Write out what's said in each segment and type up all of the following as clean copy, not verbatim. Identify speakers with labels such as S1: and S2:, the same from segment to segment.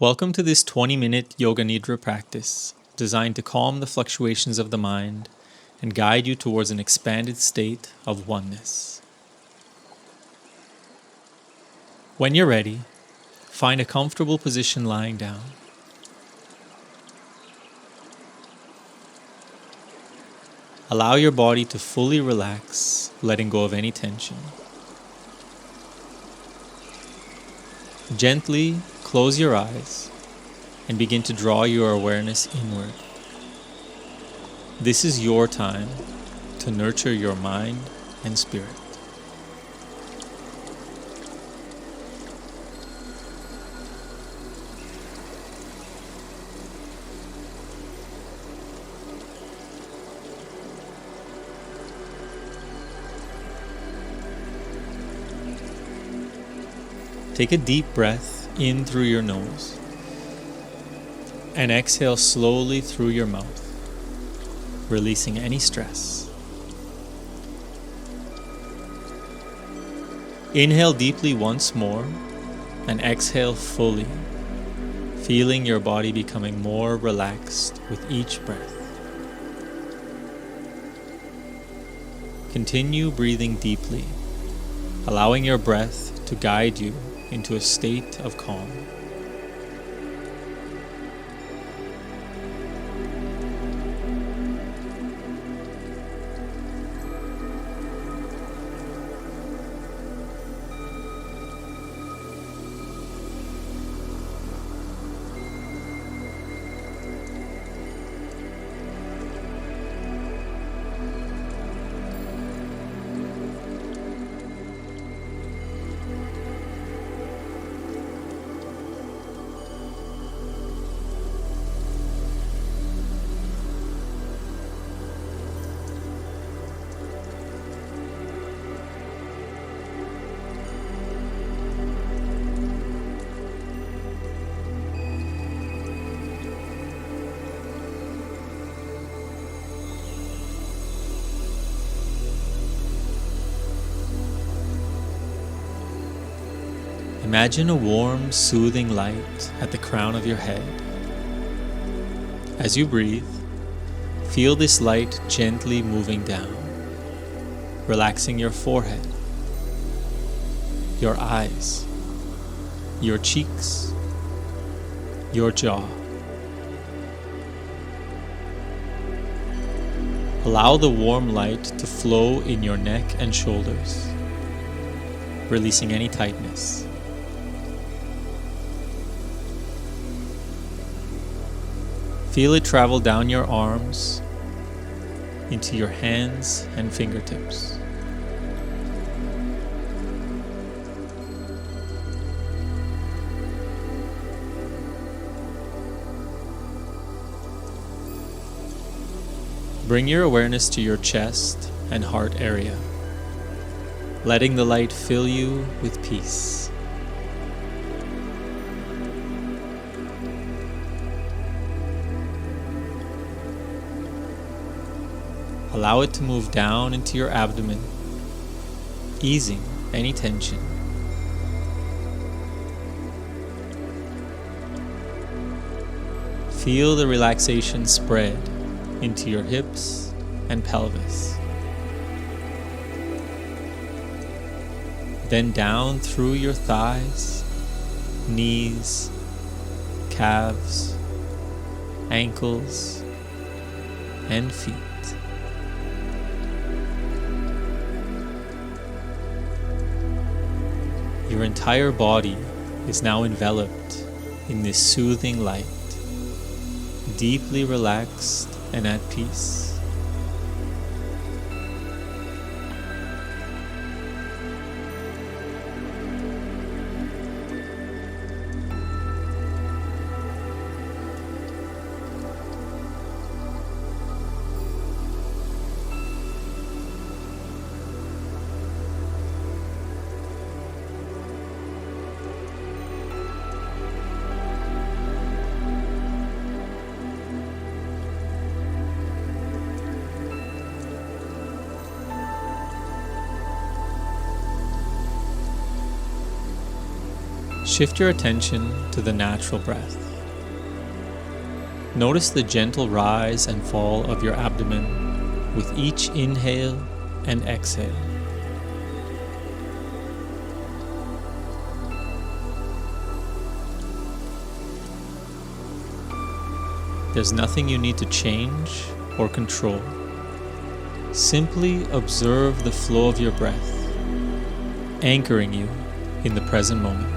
S1: Welcome to this 20-minute Yoga Nidra practice designed to calm the fluctuations of the mind and guide you towards an expanded state of oneness. When you're ready, find a comfortable position lying down. Allow your body to fully relax, letting go of any tension. Gently close your eyes and begin to draw your awareness inward. This is your time to nurture your mind and spirit. Take a deep breath in through your nose and exhale slowly through your mouth, releasing any stress. Inhale deeply once more and exhale fully, feeling your body becoming more relaxed with each breath. Continue breathing deeply, allowing your breath to guide you into a state of calm. Imagine a warm, soothing light at the crown of your head. As you breathe, feel this light gently moving down, relaxing your forehead, your eyes, your cheeks, your jaw. Allow the warm light to flow in your neck and shoulders, releasing any tightness. Feel it travel down your arms, into your hands and fingertips. Bring your awareness to your chest and heart area, letting the light fill you with peace. Allow it to move down into your abdomen, easing any tension. Feel the relaxation spread into your hips and pelvis. Then down through your thighs, knees, calves, ankles, and feet. Your entire body is now enveloped in this soothing light, deeply relaxed and at peace. Shift your attention to the natural breath. Notice the gentle rise and fall of your abdomen with each inhale and exhale. There's nothing you need to change or control. Simply observe the flow of your breath, anchoring you in the present moment.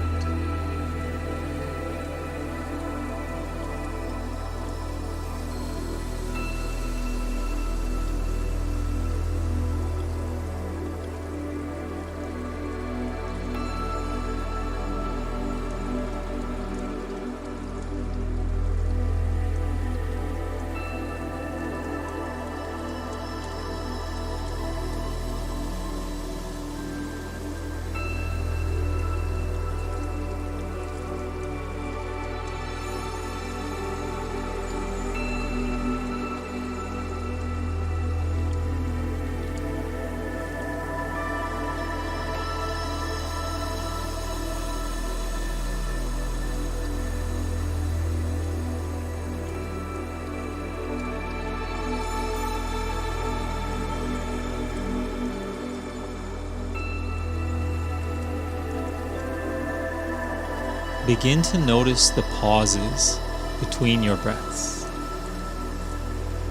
S1: Begin to notice the pauses between your breaths,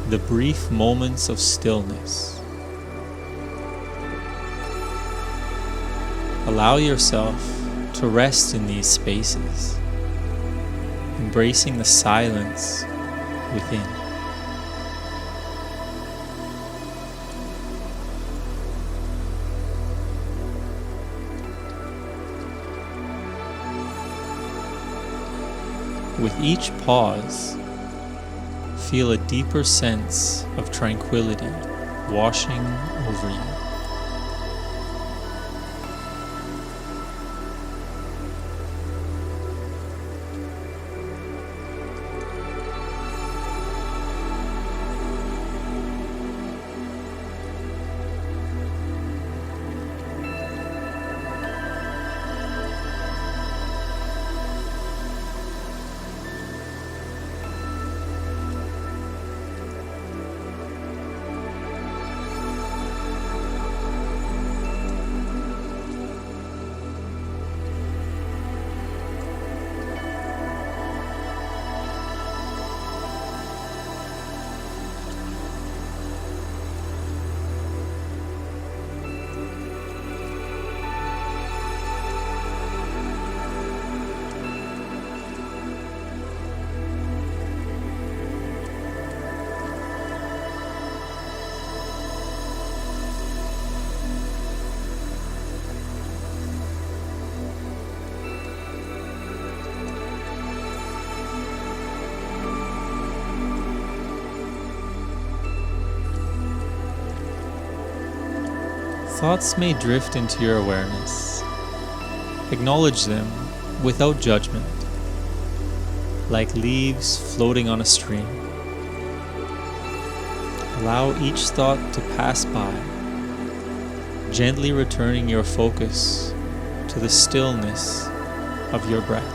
S1: the brief moments of stillness. Allow yourself to rest in these spaces, embracing the silence within. With each pause, feel a deeper sense of tranquility washing over you. Thoughts may drift into your awareness. Acknowledge them without judgment, like leaves floating on a stream. Allow each thought to pass by, gently returning your focus to the stillness of your breath.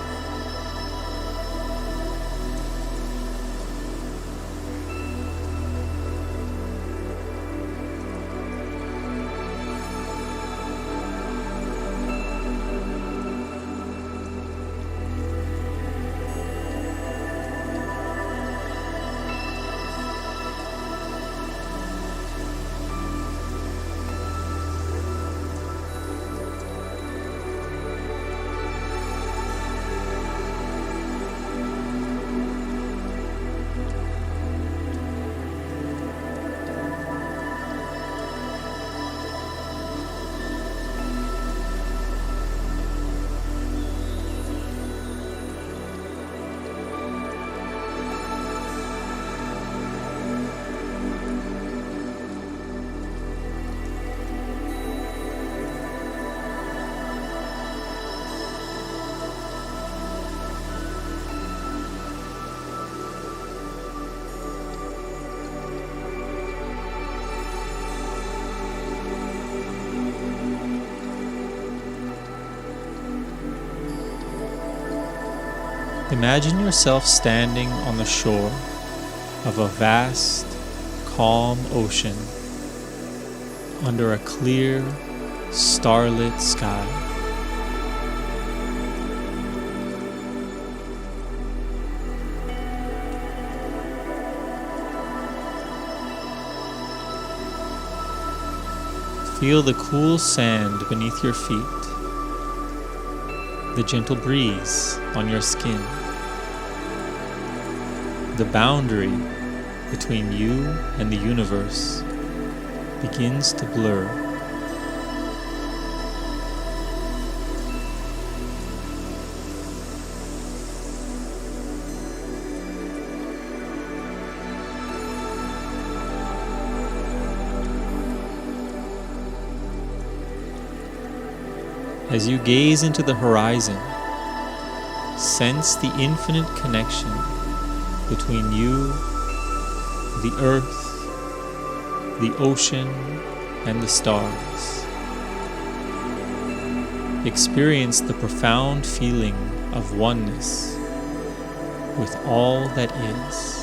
S1: Imagine yourself standing on the shore of a vast, calm ocean under a clear, starlit sky. Feel the cool sand beneath your feet, the gentle breeze on your skin. The boundary between you and the universe begins to blur. As you gaze into the horizon, sense the infinite connection between you, the earth, the ocean, and the stars. Experience the profound feeling of oneness with all that is.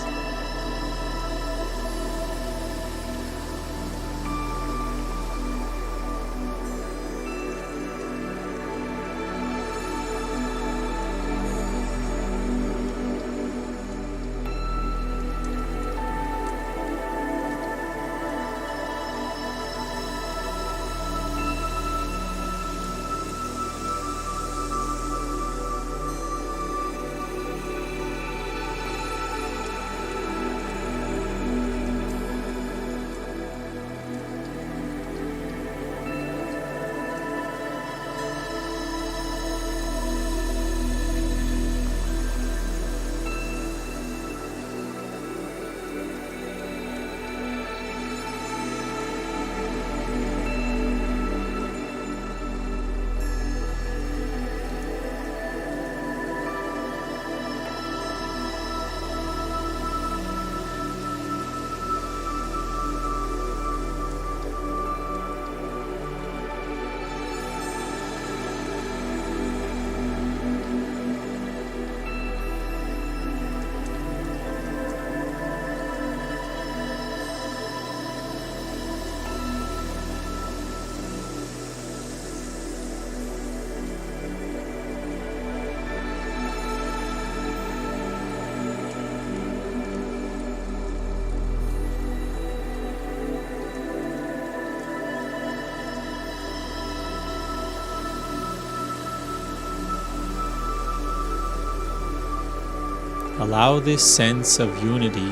S1: Allow this sense of unity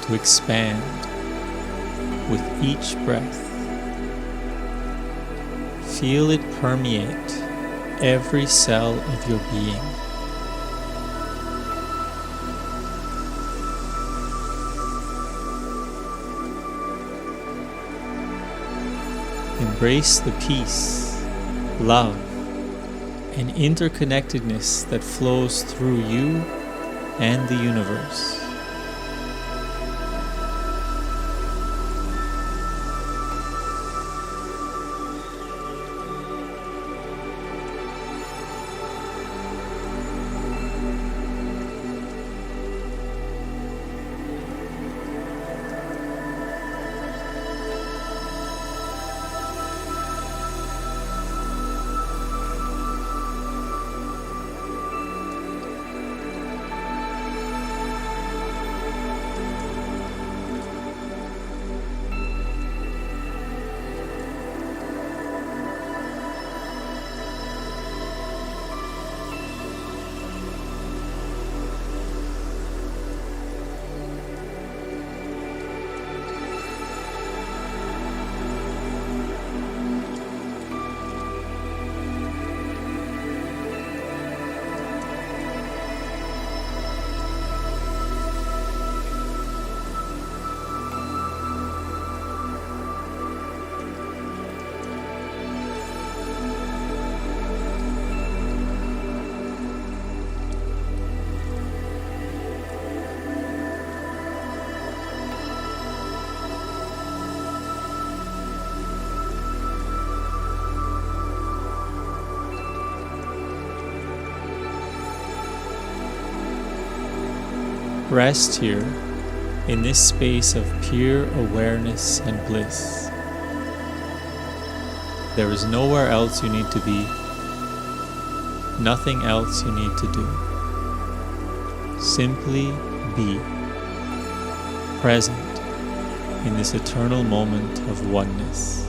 S1: to expand with each breath. Feel it permeate every cell of your being. Embrace the peace, love, and interconnectedness that flows through you and the universe. Rest here in this space of pure awareness and bliss. There is nowhere else you need to be, nothing else you need to do. Simply be present in this eternal moment of oneness.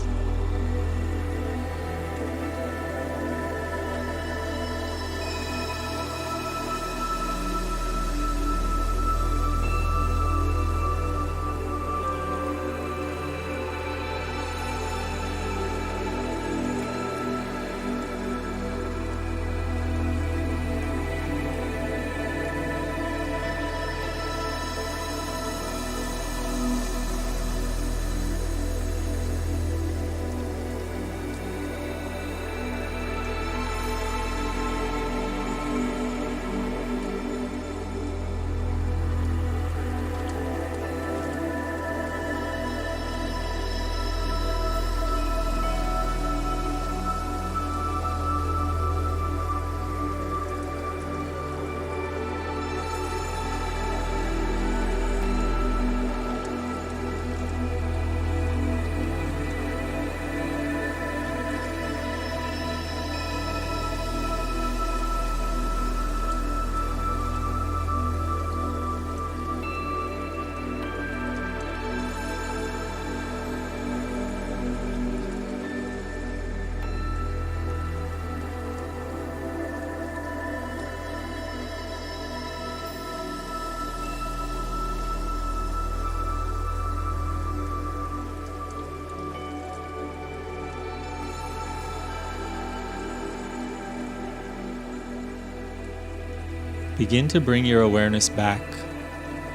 S1: Begin to bring your awareness back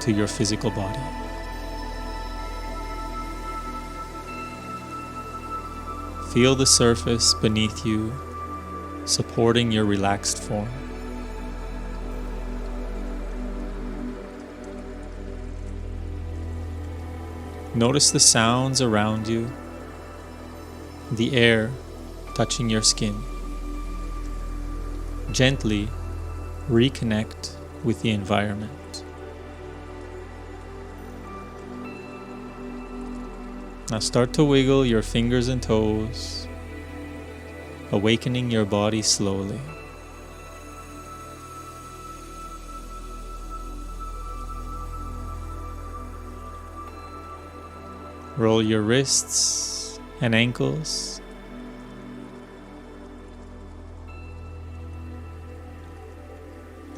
S1: to your physical body. Feel the surface beneath you, supporting your relaxed form. Notice the sounds around you, the air touching your skin. Gently reconnect with the environment. Now start to wiggle your fingers and toes, awakening your body slowly. Roll your wrists and ankles.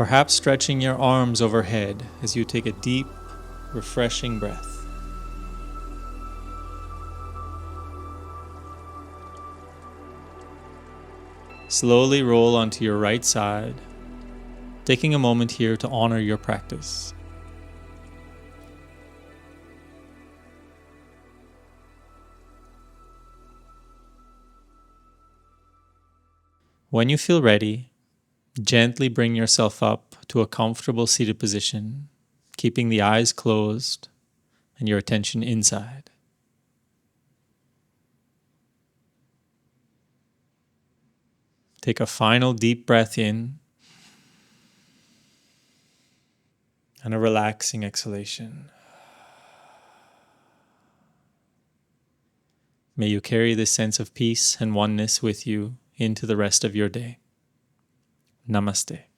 S1: Perhaps stretching your arms overhead as you take a deep, refreshing breath. Slowly roll onto your right side, taking a moment here to honor your practice. When you feel ready, gently bring yourself up to a comfortable seated position, keeping the eyes closed and your attention inside. Take a final deep breath in and a relaxing exhalation. May you carry this sense of peace and oneness with you into the rest of your day. Namaste.